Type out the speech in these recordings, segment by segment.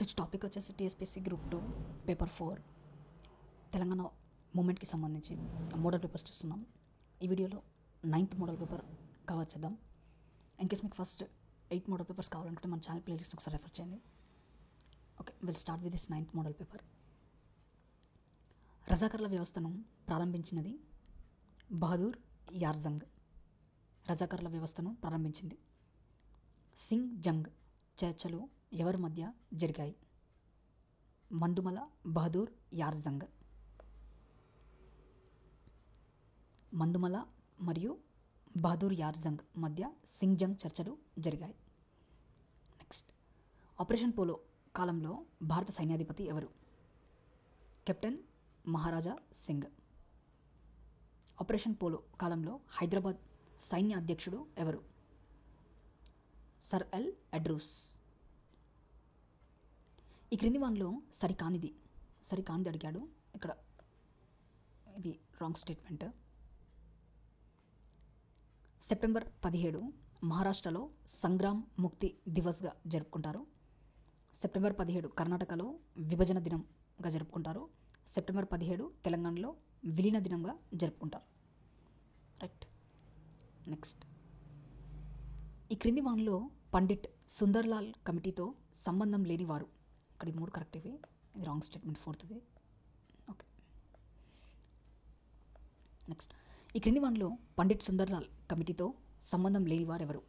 Next topic వచ్చేసి TSPSC group 2 paper 4 Telangana మూమెంట్కి సంబంధించి మోడల్ పేపర్స్ చూస్తున్నాం. ఈ వీడియోలో 9th మోడల్ పేపర్ కవర్ చేద్దాం. ఇన్కేస్ మీకు ఫస్ట్ 8 మోడల్ పేపర్స్ కావాలనుకుంటే మన ఛానల్ ప్లేలిస్ట్ ఒకసారి రెఫర్ చేయండి. Okay, will start with this 9th model paper. రజాకర్ల వ్యవస్థను ప్రారంభించినది బహదూర్ యార్జంగ్. రజాకర్ల వ్యవస్థను ప్రారంభించింది. సింగ్ జంగ్ చర్చలు ఎవరి మధ్య జరిగాయి? మందుమల బహదూర్ యార్జంగ్. మందుమల మరియు బహదూర్ యార్జంగ్ మధ్య సింగ్ జంగ్ చర్చలు జరిగాయి. నెక్స్ట్, ఆపరేషన్ పోలో కాలంలో భారత సైన్యాధిపతి ఎవరు? Captain Maharaja Singh. Operation polo కాలంలో హైదరాబాద్ సైన్య అధ్యక్షుడు ఎవరు? సర్ ఎల్ ఎడ్రూస్. ఈ క్రింది వానిలో సరికానిది అడిగాడు. ఇక్కడ ఇది రాంగ్ స్టేట్మెంట్. సెప్టెంబర్ 17 మహారాష్ట్రలో సంగ్రామ్ ముక్తి దివస్గా జరుపుకుంటారు. సెప్టెంబర్ 17 కర్ణాటకలో విభజన దినంగా జరుపుకుంటారు. సెప్టెంబర్ 17 తెలంగాణలో విలీన దినంగా జరుపుకుంటారు. రైట్. నెక్స్ట్, ఈ క్రింది వానిలో పండిట్ సుందర్లాల్ కమిటీతో సంబంధం లేని వారు. ఇక్కడ 3 కరెక్ట్, ఇవి ఇది wrong statement 4th. Okay. Next, ఈ క్రింది వానిలో పండిట్ సుందర్లాల్ కమిటీతో సంబంధం లేని వారు ఎవరు?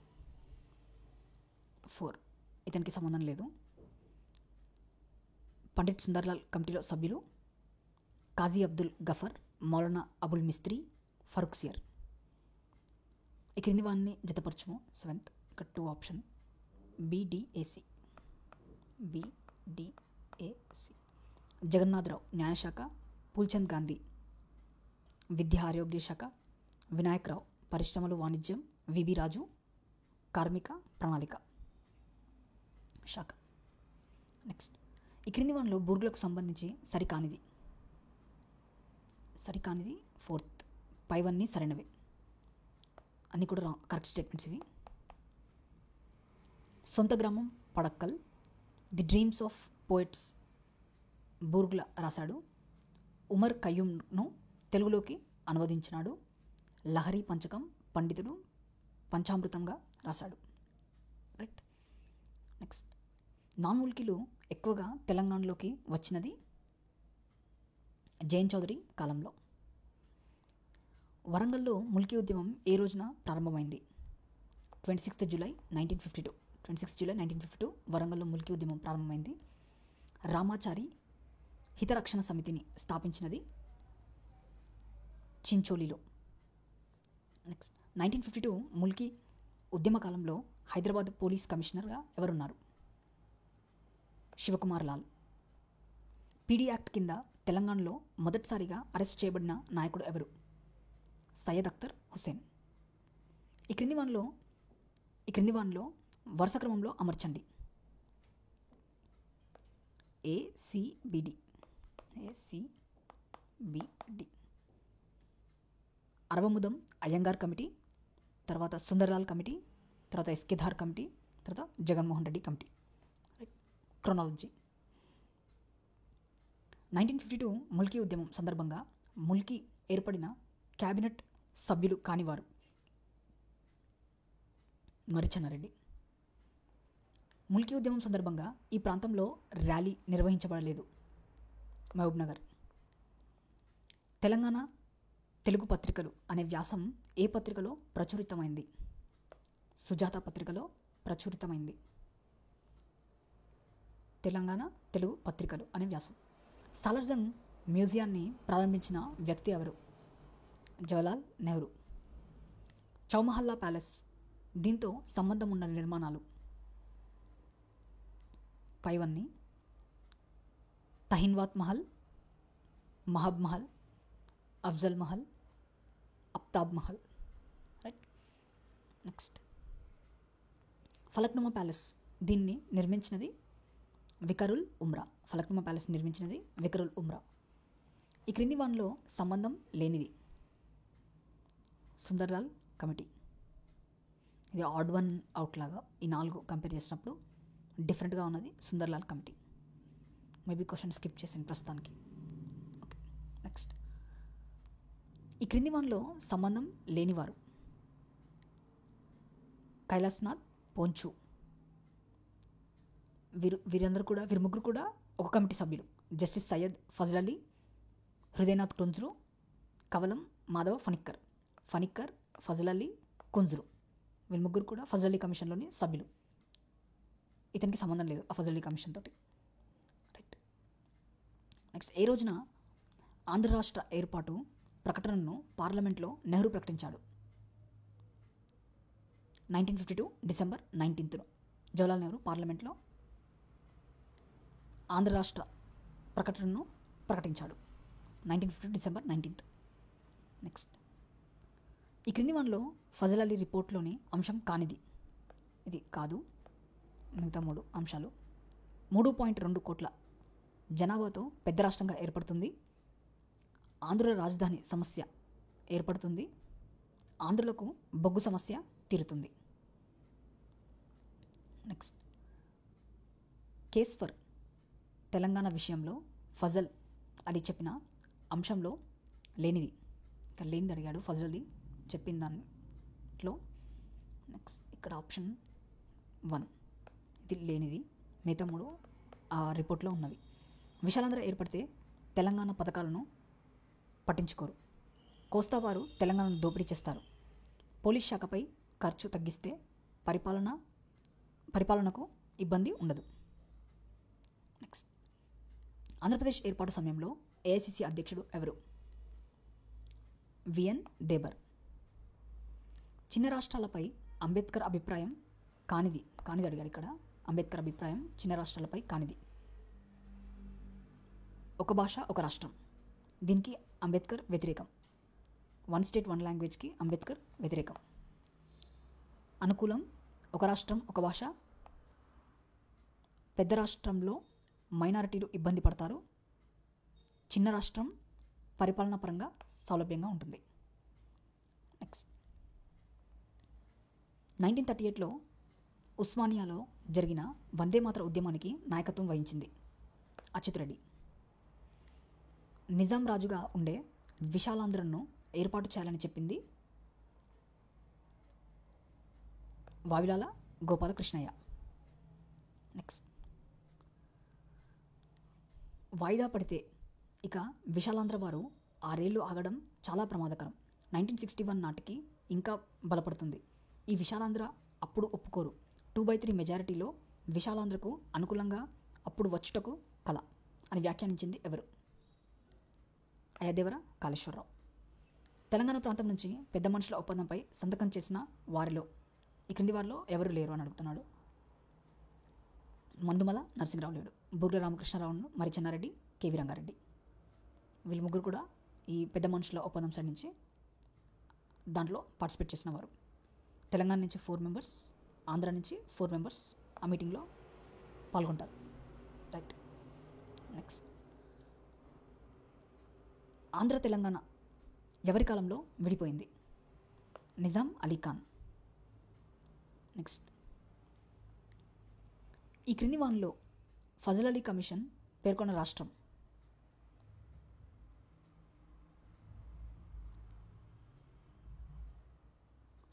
4, ఇతనికి సంబంధం లేదు. పండిట్ సుందర్లాల్ కమిటీలో సభ్యులు కాజీ అబ్దుల్ గఫర్, మౌలానా అబుల్ మిస్త్రీ, ఫరూక్ సియర్. ఈ క్రింది వాన్ని జతపరచుము. 7th, ఇక్కడ 2 ఆప్షన్ BDAC. జగన్నాథరావు న్యాయశాఖ, పూల్చంద్ గాంధీ విద్యా ఆరోగ్య శాఖ, వినాయకరావు పరిశ్రమలు వాణిజ్యం, విబి రాజు కార్మిక ప్రణాళిక శాఖ. నెక్స్ట్, ఈ క్రింది వానిలో బూర్గులకు సంబంధించి సరికానిది 4th. పైవన్నీ సరైనవే, అన్నీ కూడా కరెక్ట్ స్టేట్మెంట్స్ ఇవి. సొంత గ్రామం Padakkal, the dreams of poets Burgula రాశాడు. ఉమర్ ఖయ్యూమ్ను తెలుగులోకి అనువదించినాడు. లహరి పంచకం పండితుడు పంచామృతంగా రాశాడు. రైట్. నెక్స్ట్, నాన్ ముల్కీలు ఎక్కువగా తెలంగాణలోకి వచ్చినది జైన్ చౌదరి కాలంలో. వరంగల్లో ముల్కీ ఉద్యమం ఏ రోజున ప్రారంభమైంది? 26th July 1952. 26 జూలై 1952 వరంగల్లో ముల్కీ ఉద్యమం ప్రారంభమైంది. రామాచారి హితరక్షణ సమితిని స్థాపించినది చించోలిలో. నెక్స్ట్, 1952 ముల్కీ ఉద్యమ కాలంలో హైదరాబాద్ పోలీస్ కమిషనర్గా ఎవరున్నారు? శివకుమార్ లాల్. పీడీ యాక్ట్ కింద తెలంగాణలో మొదటిసారిగా అరెస్ట్ చేయబడిన నాయకుడు ఎవరు? సయ్యద్ అఖ్తర్ హుసేన్. ఈ క్రింది వానిలో వరుస క్రమంలో అమర్చండి. ACBD. అరవముదం అయ్యంగార్ కమిటీ, తర్వాత సుందర్లాల్ కమిటీ, తర్వాత ఎస్కేధార్ కమిటీ, తర్వాత Jaganmohan Reddy committee. Right. Chronology. 1952 Mulki ఉద్యమం సందర్భంగా ముల్కీ ఏర్పడిన క్యాబినెట్ సభ్యులు కానివారు? మరిచెన్నారెడ్డి. ముల్కీ ఉద్యమం సందర్భంగా ఈ ప్రాంతంలో ర్యాలీ నిర్వహించబడలేదు. మహబూబ్నగర్. తెలంగాణ తెలుగు పత్రికలు అనే వ్యాసం ఏ పత్రికలో ప్రచురితమైంది? సుజాత పత్రికలో ప్రచురితమైంది. తెలంగాణ తెలుగు పత్రికలు అనే వ్యాసం. సాలార్జంగ్ మ్యూజియాన్ని ప్రారంభించిన వ్యక్తి ఎవరు? జవహర్లాల్ నెహ్రూ. చౌమహల్లా ప్యాలెస్ దీంతో సంబంధం ఉన్న నిర్మాణాలు? పైవన్నీ Tahniyat Mahal, Mahtab Mahal, Afzal Mahal, Aftab Mahal. Right. Next, Falaknuma palace దీన్ని నిర్మించినది వికరుల్ ఉమ్రా. ఫలక్నుమా ప్యాలెస్ నిర్మించినది వికరుల్ ఉమ్రా. ఈ క్రింది వానిలో సంబంధం లేనిది? సుందర్లాల్ కమిటీ. ఇది ఆడ్ వన్ అవుట్ లాగా ఈ 4 కంపేర్ చేసినప్పుడు డిఫరెంట్గా ఉన్నది Sunderlal committee. Maybe question skip చేసాను ప్రస్తుతానికి. Okay, next. ఈ క్రింది వానిలో సంబంధం లేనివారు: కైలాస్నాథ్, పొంచు. వీరి ముగ్గురు కూడా ఒక కమిటీ సభ్యులు. జస్టిస్ సయ్యద్ ఫజల్ అలీ, హృదయనాథ్ కుంజ్రు, కవలం మాధవ ఫణిక్కర్. ఫణిక్కర్, ఫజల్ అలీ, కుంజ్రు వీళ్ళ ముగ్గురు కూడా ఫజల్ అలీ కమిషన్లోని సభ్యులు. ఇతనికి సంబంధం లేదు ఆ ఫజల్ అలీ కమిషన్ తోటి. రైట్. నెక్స్ట్. ఏ రోజున ఆంధ్ర రాష్ట్ర ఏర్పాటు ప్రకటనను పార్లమెంట్లో నెహ్రూ ప్రకటించాడు? 1952 డిసెంబర్ 19th జవహర్లాల్ నెహ్రూ పార్లమెంట్లో ఆంధ్ర రాష్ట్ర ప్రకటనను ప్రకటించాడు. 1952 డిసెంబర్ 19th. నెక్స్ట్. ఈ క్రింది వానిలో ఫజల్ అలీ రిపోర్ట్లోని అంశం కానిది. ఇది కాదు. మిగతా 3 అంశాలు: 3.2 కోట్ల జనాభాతో పెద్ద రాష్ట్రంగా ఏర్పడుతుంది, ఆంధ్రుల రాజధాని సమస్య ఏర్పడుతుంది, ఆంధ్రులకు బొగ్గు సమస్య తీరుతుంది. నెక్స్ట్. కేస్ ఫర్ తెలంగాణ విషయంలో ఫజల్ అలీ చెప్పిన అంశంలో లేనిది. ఇక్కడ లేనిది అడిగాడు ఫజల్ అలీ చెప్పిన దాంట్లో. నెక్స్ట్. ఇక్కడ ఆప్షన్ 1 ఇది లేనిది, మిగతా 3 ఆ రిపోర్ట్లో ఉన్నవి. విశాలాంధ్ర ఏర్పడితే తెలంగాణ పథకాలను పట్టించుకోరు, కోస్తావారు తెలంగాణను దోపిడీ చేస్తారు, పోలీస్ శాఖపై ఖర్చు తగ్గిస్తే పరిపాలనకు ఇబ్బంది ఉండదు. నెక్స్ట్. ఆంధ్రప్రదేశ్ ఏర్పాటు సమయంలో ఏఐసిసి అధ్యక్షుడు ఎవరు? విఎన్ దేబర్. చిన్న రాష్ట్రాలపై అంబేద్కర్ అభిప్రాయం కానిది అడిగాడు ఇక్కడ. అంబేద్కర్ అభిప్రాయం చిన్న రాష్ట్రాలపై కానిది. ఒక భాష ఒక రాష్ట్రం, దీనికి అంబేద్కర్ వ్యతిరేకం. 1 స్టేట్ 1 లాంగ్వేజ్కి అంబేద్కర్ వ్యతిరేకం. అనుకూలం ఒక రాష్ట్రం ఒక భాష, పెద్ద రాష్ట్రంలో మైనారిటీలు ఇబ్బంది పడతారు, చిన్న రాష్ట్రం పరిపాలనా పరంగా సౌలభ్యంగా ఉంటుంది. నెక్స్ట్. 1938లో ఉస్మానియాలో జరిగిన వందే మాతర ఉద్యమానికి నాయకత్వం వహించింది అచ్యుతరెడ్డి. నిజాం రాజుగా ఉండే విశాలాంధ్రను ఏర్పాటు చేయాలని చెప్పింది వావిలాల గోపాలకృష్ణయ్య. నెక్స్ట్. వాయిదా పడితే ఇక విశాలాంధ్ర వారు 6 ఏళ్ళు ఆగడం చాలా ప్రమాదకరం. 1961 నాటికి ఇంకా బలపడుతుంది. ఈ విశాలాంధ్ర అప్పుడు ఒప్పుకోరు. 2/3 మెజారిటీలో విశాలాంధ్రకు అనుకూలంగా అప్పుడు వచ్చుటకు కల అని వ్యాఖ్యానించింది ఎవరు? అయ్యదేవర కాళేశ్వరరావు. తెలంగాణ ప్రాంతం నుంచి పెద్ద మనుషుల ఒప్పందంపై సంతకం చేసిన వారిలో ఈ క్రింది వారిలో ఎవరు లేరు అని అడుగుతున్నాడు. మందుమల నరసింహరావు లేడు, బూర్ల రామకృష్ణారావును, మరి చెన్నారెడ్డి, కేవీ రంగారెడ్డి వీళ్ళు ముగ్గురు కూడా ఈ పెద్ద మనుషుల ఒప్పందం సైడ్ నుంచి దాంట్లో పార్టిసిపేట్ చేసిన వారు. తెలంగాణ నుంచి 4 మెంబర్స్, ఆంధ్ర నుంచి 4 మెంబర్స్ ఆ మీటింగ్లో పాల్గొంటారు. రైట్. నెక్స్ట్. ఆంధ్ర తెలంగాణ ఎవరి కాలంలో విడిపోయింది? నిజాం అలీ ఖాన్. నెక్స్ట్. ఈ క్రింది వానిలో ఫజల్ అలీ కమిషన్ పేర్కొన్న రాష్ట్రం?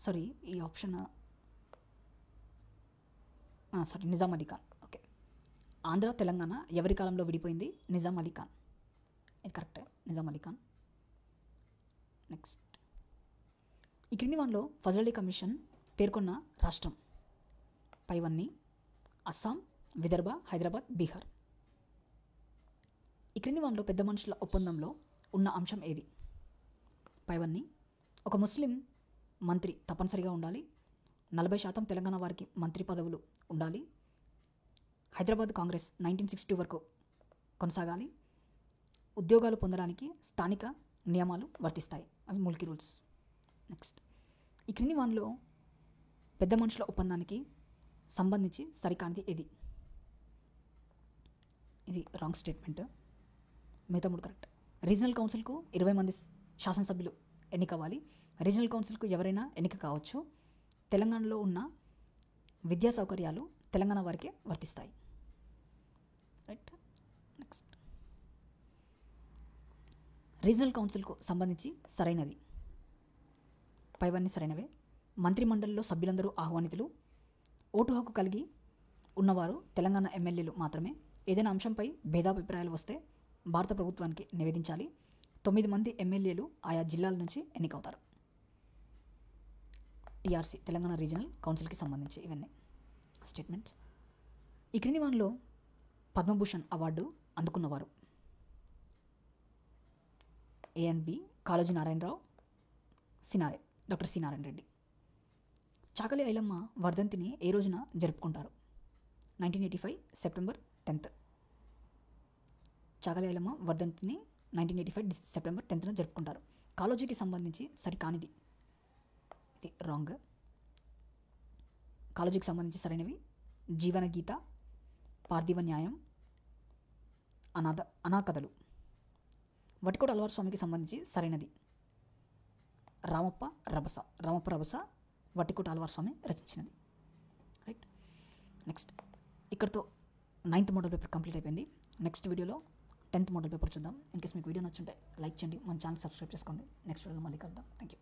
సారీ, ఈ ఆప్షన్ నిజాం అలీ ఖాన్. ఓకే. ఆంధ్ర తెలంగాణ ఎవరి కాలంలో విడిపోయింది? నిజాం అలీ ఖాన్. ఇది కరెక్టే, నిజాం అలీ ఖాన్. నెక్స్ట్. ఈ క్రింది వానిలో ఫజల్ అలీ కమిషన్ పేర్కొన్న రాష్ట్రం? పైవన్నీ అస్సాం, విదర్భ, హైదరాబాద్, బీహార్. ఈ క్రింది వానిలో పెద్ద మనుషుల ఒప్పందంలో ఉన్న అంశం ఏది? పైవన్నీ ఒక ముస్లిం మంత్రి తప్పనిసరిగా ఉండాలి, 40% తెలంగాణ వారికి మంత్రి పదవులు ఉండాలి, హైదరాబాద్ కాంగ్రెస్ 1962 వరకు కొనసాగాలి, ఉద్యోగాలు పొందడానికి స్థానిక నియమాలు వర్తిస్తాయి, అవి ముల్కీ రూల్స్. నెక్స్ట్. ఈ క్రింది వానిలో పెద్ద మనుషుల ఒప్పందానికి సంబంధించి సరికానిది ఏది? ఇది రాంగ్ స్టేట్మెంట్, మిగతా 3 కరెక్ట్. రీజనల్ కౌన్సిల్కు 20 మంది శాసనసభ్యులు ఎన్నికవ్వాలి. రీజనల్ కౌన్సిల్కు ఎవరైనా ఎన్నిక కావచ్చు. తెలంగాణలో ఉన్న విద్యా సౌకర్యాలు తెలంగాణ వారికే వర్తిస్తాయి. రైట్. నెక్స్ట్. రీజనల్ కౌన్సిల్కు సంబంధించి సరైనది. పైవన్నీ సరైనవే. మంత్రిమండలిలో సభ్యులందరూ ఆహ్వానితులు. ఓటు హక్కు కలిగి ఉన్నవారు తెలంగాణ ఎమ్మెల్యేలు మాత్రమే. ఏదైనా అంశంపై భేదాభిప్రాయాలు వస్తే భారత ప్రభుత్వానికి నివేదించాలి. 9 మంది ఎమ్మెల్యేలు ఆయా జిల్లాల నుంచి ఎన్నికవుతారు. టీఆర్సీ తెలంగాణ రీజనల్ కౌన్సిల్కి సంబంధించి ఇవన్నీ స్టేట్మెంట్స్. ఈ క్రింది వానిలో పద్మభూషణ్ అవార్డు అందుకున్నవారు: A and B. Kaloji Narayana Rao, doctor C Narayana Reddy. Chakali Ailamma వర్ధంతిని ఏ రోజున జరుపుకుంటారు? 1985 సెప్టెంబర్ 10th. చాకలి ఐలమ్మ వర్ధంతిని 1985 సెప్టెంబర్ 10th జరుపుకుంటారు. కాళోజీకి సంబంధించి సరికానిది, ఇది రాంగ్. కాళోజీకి సంబంధించి సరైనవి: జీవన గీత, పార్థివ న్యాయం, అనాకథలు. వటికోట అల్వార్ స్వామికి సంబంధించి సరైనది: రామప్ప రభస వటికోట అల్వార్ స్వామి రచించినది. రైట్. నెక్స్ట్ ఇక్కడితో 9th మోడల్ పేపర్ కంప్లీట్ అయిపోయింది. నెక్స్ట్ వీడియోలో 10th మోడల్ పేపర్ చూద్దాం. ఇన్కేస్ మీకు వీడియో నచ్చుంటే లైక్ చేయండి, మన ఛానల్ సబ్స్క్రైబ్ చేసుకోండి. నెక్స్ట్ వీడియోలో మళ్ళీ కలుద్దాం. Thank you.